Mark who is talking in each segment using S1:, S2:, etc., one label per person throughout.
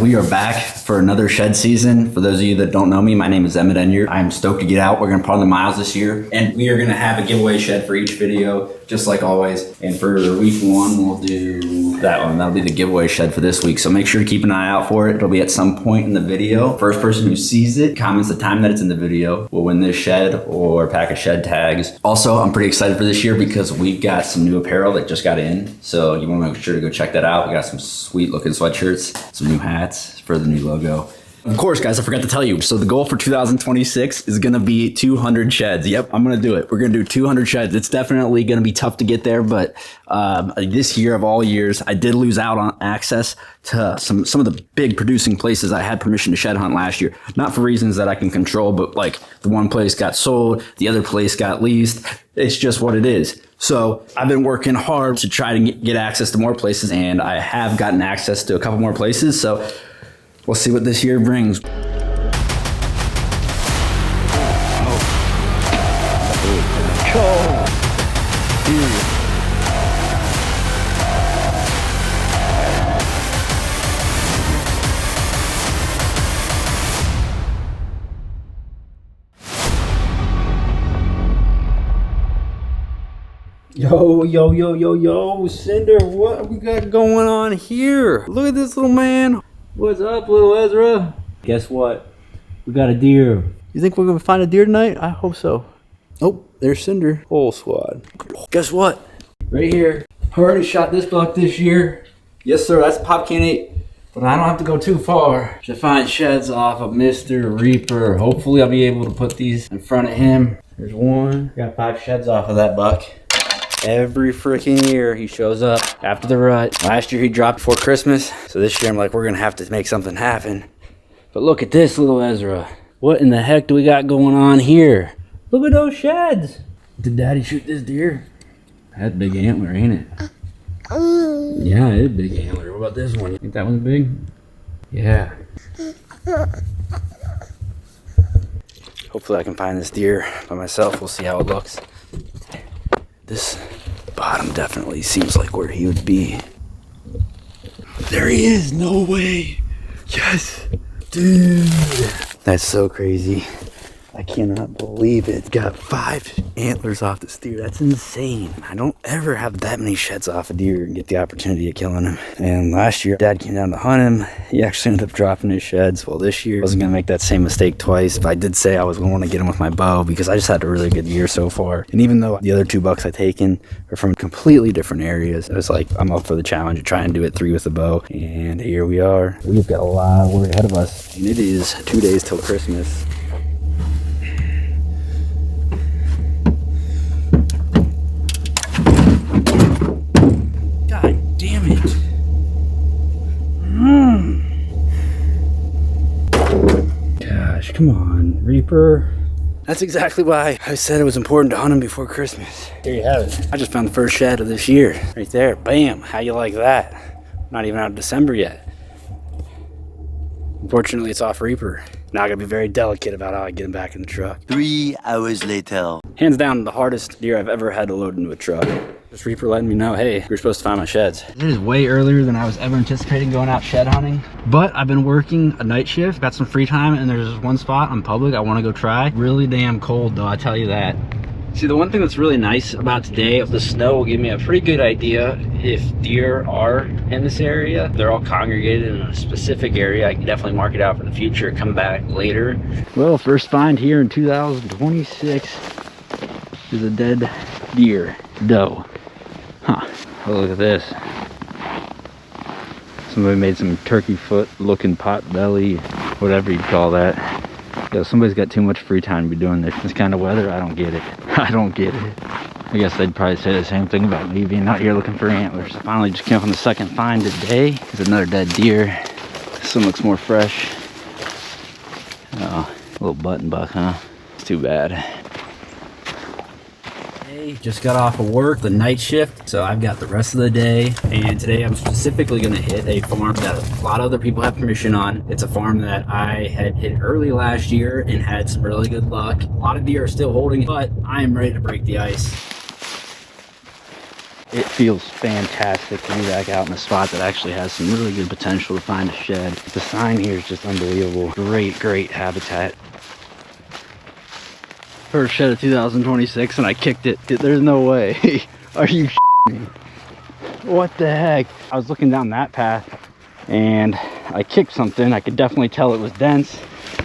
S1: we are back for another shed season. For those of you that don't know me, my name is Antler. I'm stoked to get out. We're gonna put on the miles this year, and we are gonna have a giveaway shed for each video, just like always. And for week one, we'll do that one. That'll be the giveaway shed for this week. So make sure to keep an eye out for it. It'll be at some point in the video. First person who sees it, comments the time that it's in the video, will win this shed or a pack of shed tags. Also, I'm pretty excited for this year because we've got some new apparel that just got in. So you wanna make sure to go check that out. We got some sweet looking sweatshirts, some new hats for the new logo. Of course, guys, I forgot to tell you. So the goal for 2026 is gonna be 200 sheds. Yep, I'm gonna do it. We're gonna do 200 sheds. It's definitely gonna be tough to get there, but this year of all years, I did lose out on access to some of the big producing places I had permission to shed hunt last year. Not for reasons that I can control, but like the one place got sold, the other place got leased. It's just what it is. So I've been working hard to try to get access to more places, and I have gotten access to a couple more places. So we'll see what this year brings. Yo, Cinder, what we got going on here? Look at this little man. What's up, little Ezra? Guess what? We got a deer. You think we're gonna find a deer tonight? I hope so. Oh, there's Cinder. Whole squad. Guess what? Right here. I already shot this buck this year. Yes, sir, that's Pop Can 8. But I don't have to go too far to find sheds off of Mr. Reaper. Hopefully I'll be able to put these in front of him. There's one. Got 5 sheds off of that buck. Every freaking year he shows up after the rut. Last year he dropped before Christmas. So this year I'm like, we're gonna have to make something happen. But look at this little Ezra. What in the heck do we got going on here? Look at those sheds. Did Daddy shoot this deer? That's a big antler, ain't it? Yeah, it is a big antler. What about this one? You think that one's big? Yeah. Hopefully I can find this deer by myself. We'll see how it looks. This bottom definitely seems like where he would be. There he is, no way. Yes, dude. That's so crazy. I cannot believe it. Got 5 antlers off this deer. That's insane. I don't ever have that many sheds off a deer and get the opportunity of killing him. And last year, Dad came down to hunt him. He actually ended up dropping his sheds. Well, this year, I wasn't gonna make that same mistake twice. But I did say I was gonna want to get him with my bow because I just had a really good year so far. And even though the other 2 bucks I taken are from completely different areas, I was like, I'm up for the challenge of trying to do it 3 with a bow. And here we are. We've got a lot of work ahead of us. And it is 2 days till Christmas. Damn it. Gosh, come on, Reaper. That's exactly why I said it was important to hunt him before Christmas. Here you have it. I just found the first shed of this year. Right there. Bam. How you like that? Not even out of December yet. Unfortunately, it's off Reaper. Now I gotta be very delicate about how I get him back in the truck.
S2: 3 hours later.
S1: Hands down, the hardest deer I've ever had to load into a truck. Just Reaper letting me know, hey, you're supposed to find my sheds. It is way earlier than I was ever anticipating going out shed hunting. But I've been working a night shift, got some free time, and there's one spot on public I wanna go try. Really damn cold though, I tell you that. See, the one thing that's really nice about today, the snow will give me a pretty good idea if deer are in this area. They're all congregated in a specific area. I can definitely mark it out for the future, come back later. Well, first find here in 2026 is a dead deer doe. Huh, oh, look at this. Somebody made some turkey foot looking pot belly, whatever you'd call that. Yo, somebody's got too much free time to be doing this kind of weather. I don't get it. I don't get it. I guess they'd probably say the same thing about me being out here looking for antlers. I finally just came up on the second find today. There's another dead deer. This one looks more fresh. Oh, a little button buck, huh? It's too bad. Just got off of work, the night shift, so I've got the rest of the day, and today I'm specifically going to hit a farm that a lot of other people have permission on. It's a farm that I had hit early last year and had some really good luck. A lot of deer are still holding, but I am ready to break the ice.
S3: It feels fantastic to be back out in a spot that actually has some really good potential to find a shed. The sign here is just unbelievable. Great habitat. First shed of 2026 and I kicked it. There's no way. Are you me? What the heck? I was looking down that path and I kicked something. I could definitely tell it was dense.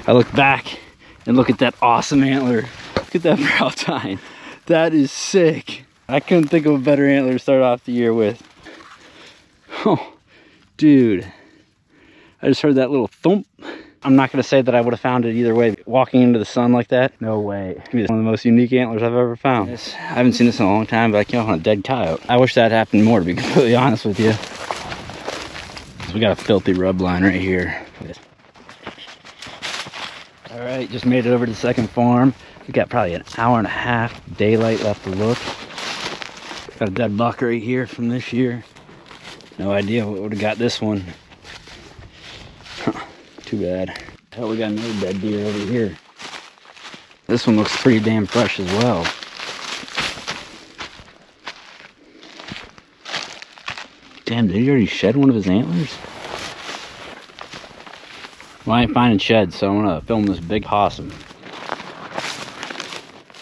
S3: I looked back and look at that awesome antler. Look at that brow tine. That is sick. I couldn't think of a better antler to start off the year with. Oh, dude. I just heard that little thump. I'm not gonna say that I would have found it either way. Walking into the sun like that, no way. It's one of the most unique antlers I've ever found. I haven't seen this in a long time, but I came up on a dead coyote. I wish that happened more, to be completely honest with you. We got a filthy rub line right here. All right, just made it over to the second farm. We got probably an hour and a half daylight left to look. Got a dead buck right here from this year. No idea what would have got this one. Huh, too bad. Hell, we got another dead deer over here. This one looks pretty damn fresh as well. Damn, did he already shed one of his antlers? Well, I ain't finding sheds, so I'm gonna film this big possum.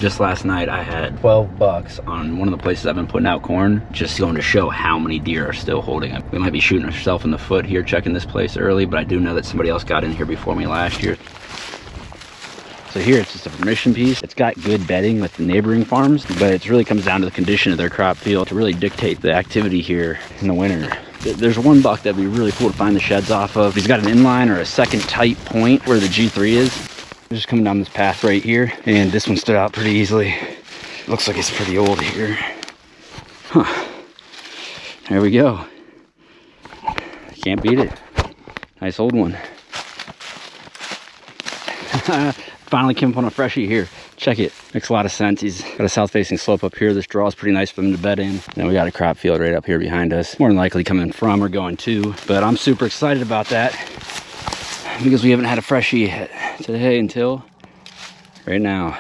S3: Just last night I had 12 bucks on one of the places I've been putting out corn, just going to show how many deer are still holding it. We might be shooting ourselves in the foot here checking this place early, but I do know that somebody else got in here before me last year. So here it's just a permission piece. It's got good bedding with the neighboring farms, but it really comes down to the condition of their crop field to really dictate the activity here in the winter. There's one buck that'd be really cool to find the sheds off of. He's got an inline or a second tight point where the G3 is. Just coming down this path right here, and this one stood out pretty easily. Looks like it's pretty old here. Huh. There we go. Can't beat it. Nice old one. Finally came up on a freshie here. Check it. Makes a lot of sense. He's got a south-facing slope up here. This draw is pretty nice for them to bed in. Then we got a crop field right up here behind us. More than likely coming from or going to. But I'm super excited about that because we haven't had a freshie today until right now.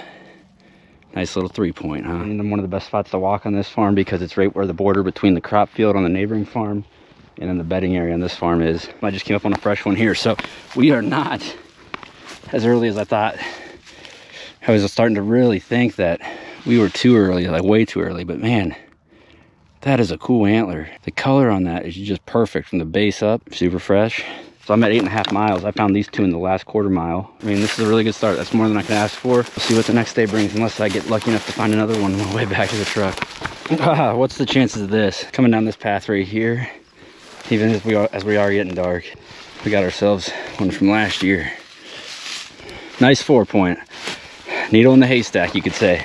S3: Nice little 3-point, huh? And one of the best spots to walk on this farm because it's right where the border between the crop field on the neighboring farm and then the bedding area on this farm is. I just came up on a fresh one here, so we are not as early as I thought. I was starting to really think that we were too early, like way too early, but man, that is a cool antler. The color on that is just perfect from the base up, super fresh. So I'm at 8.5 miles. I found these two in the last quarter mile. I mean, this is a really good start. That's more than I can ask for. We'll see what the next day brings, unless I get lucky enough to find another one on the way back to the truck. What's the chances of this? Coming down this path right here, even as we are getting dark, we got ourselves one from last year. Nice 4-point. Needle in the haystack, you could say.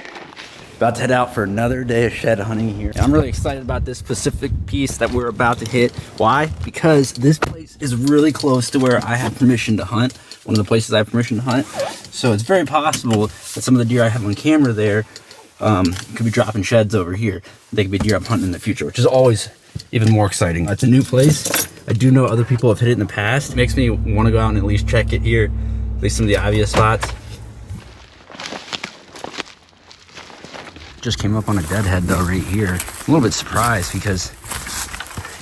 S3: About to head out for another day of shed hunting here. I'm really excited about this specific piece that we're about to hit. Why? Because this place is really close to where I have permission to hunt. One of the places I have permission to hunt. So it's very possible that some of the deer I have on camera there could be dropping sheds over here. They could be deer I'm hunting in the future, which is always even more exciting. It's a new place. I do know other people have hit it in the past. It makes me want to go out and at least check it here. At least some of the obvious spots. Just came up on a deadhead though right here. I'm a little bit surprised because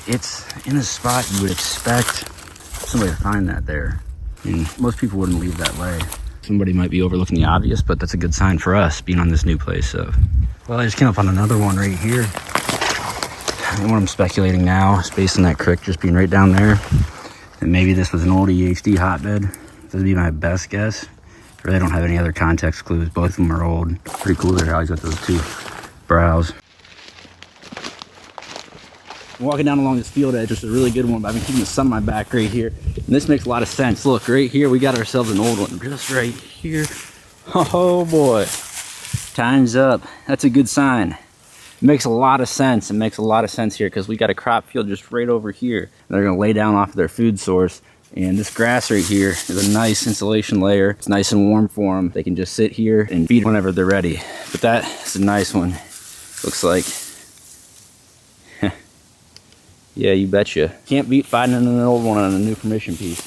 S3: it's in a spot you would expect somebody to find that there. I mean, most people wouldn't leave that way. Somebody might be overlooking the obvious, but that's a good sign for us being on this new place. So, well, I just came up on another one right here. And what I'm speculating now is based on that creek just being right down there, and maybe this was an old EHD hotbed. This would be my best guess. I really don't have any other context clues. Both of them are old. Pretty cool there how he's got those two brows. I'm walking down along this field edge, which is a really good one, but I've been keeping the sun on my back right here. And this makes a lot of sense. Look, right here, we got ourselves an old one. Just right here. Oh boy. Time's up. That's a good sign. It makes a lot of sense. It makes a lot of sense here because we got a crop field just right over here. They're gonna lay down off of their food source. And this grass right here is a nice insulation layer. It's nice and warm for them. They can just sit here and feed whenever they're ready. But that is a nice one. Looks like, yeah, you betcha. Can't beat finding an old one on a new permission piece.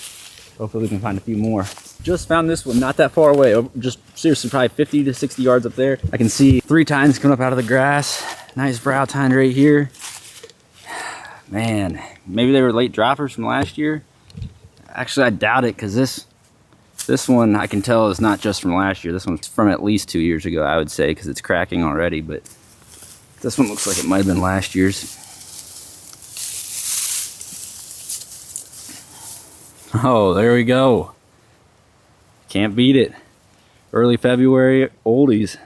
S3: Hopefully we can find a few more. Just found this one not that far away. Just seriously, probably 50 to 60 yards up there. I can see 3 tines coming up out of the grass. Nice brow tine right here. Man, maybe they were late droppers from last year. Actually, I doubt it, because this one I can tell is not just from last year. This one's from at least 2 years ago, I would say, because it's cracking already. But this one looks like it might have been last year's. Oh, there we go. Can't beat it. Early February oldies.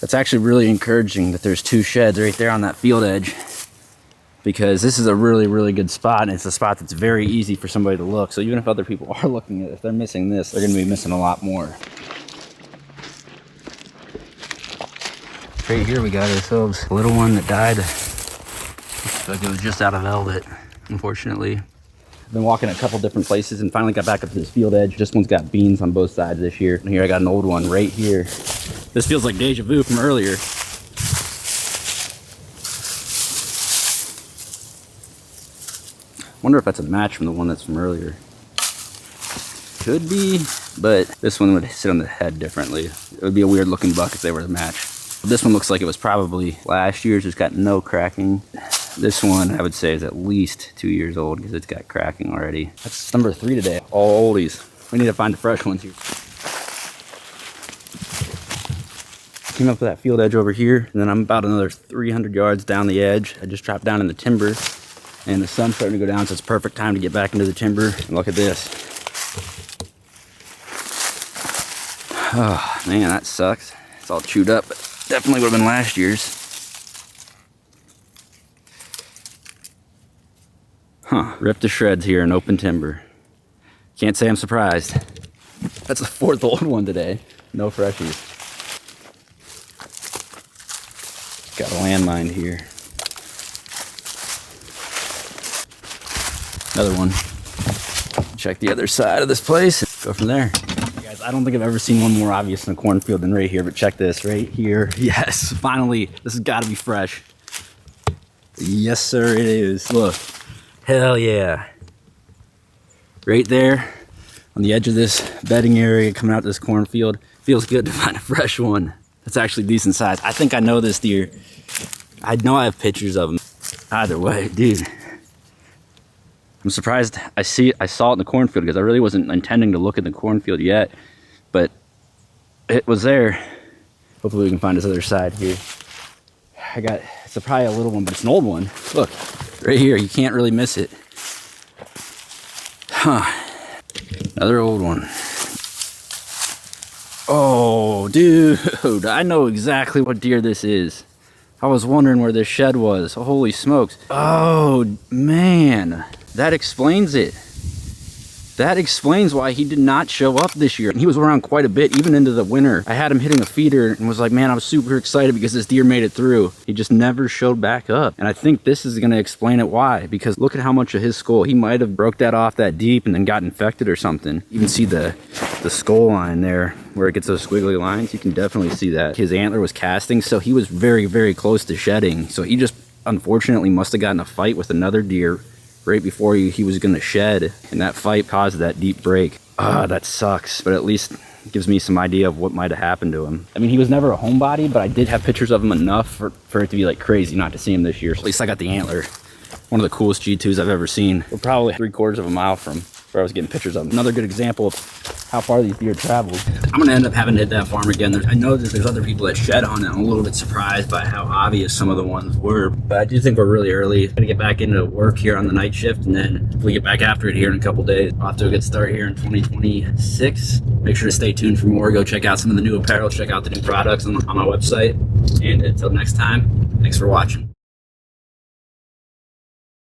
S3: That's actually really encouraging that there's 2 sheds right there on that field edge, because this is a really, really good spot, and it's a spot that's very easy for somebody to look. So even if other people are looking at it, if they're missing this, they're gonna be missing a lot more. Right here we got ourselves a little one that died. Looks like it was just out of velvet, unfortunately. I've been walking a couple different places and finally got back up to this field edge. This one's got beans on both sides this year. And here I got an old one right here. This feels like deja vu from earlier. Wonder if that's a match from the one that's from earlier. Could be, but this one would sit on the head differently. It would be a weird looking buck if they were a match. This one looks like it was probably last year's. It's got no cracking. This one I would say is at least 2 years old because it's got cracking already. That's number 3 today, all oldies. We need to find the fresh ones here. Came up to that field edge over here, and then I'm about another 300 yards down the edge. I just dropped down in the timber, and the sun's starting to go down, so it's perfect time to get back into the timber. And look at this. Oh man, that sucks. It's all chewed up, but definitely would have been last year's. Huh, ripped to shreds here in open timber. Can't say I'm surprised. That's the 4th old one today. No freshies. Got a landmine here. Another one. Check the other side of this place and go from there. Guys, I don't think I've ever seen one more obvious in a cornfield than right here, but check this right here. Yes, finally, this has got to be fresh. Yes, sir, it is. Look. Hell yeah. Right there on the edge of this bedding area coming out this cornfield. Feels good to find a fresh one. That's actually decent size. I think I know this deer. I know I have pictures of him. Either way, dude. I'm surprised I saw it in the cornfield because I really wasn't intending to look at the cornfield yet, but it was there. Hopefully we can find this other side here. It's probably a little one, but it's an old one. Look. Right here, you can't really miss it. Huh. Another old one. Oh, dude, I know exactly what deer this is. I was wondering where this shed was. Holy smokes. Oh, man. That explains it. That explains why he did not show up this year. He was around quite a bit, even into the winter. I had him hitting a feeder and was like, man, I was super excited because this deer made it through. He just never showed back up. And I think this is gonna explain it why, because look at how much of his skull, he might have broke that off that deep and then got infected or something. You can see the skull line there where it gets those squiggly lines. You can definitely see that. His antler was casting, so he was very, very close to shedding. So he just unfortunately must have gotten a fight with another deer right before he was gonna shed, and that fight caused that deep break. Ah, that sucks, but at least gives me some idea of what might have happened to him. I mean, he was never a homebody, but I did have pictures of him enough for it to be like crazy not to see him this year. So at least I got the antler. One of the coolest G2s I've ever seen. We're probably 3/4 of a mile from where I was getting pictures of him. Another good example of how far these deer travel. I'm gonna end up having to hit that farm again. I know that there's other people that shed on it. I'm a little bit surprised by how obvious some of the ones were, but I do think we're really early. I'm gonna get back into work here on the night shift, and then we get back after it here in a couple days. Off to a good start here in 2026. Make sure to stay tuned for more. Go check out some of the new apparel, check out the new products on my website. And until next time, thanks for watching.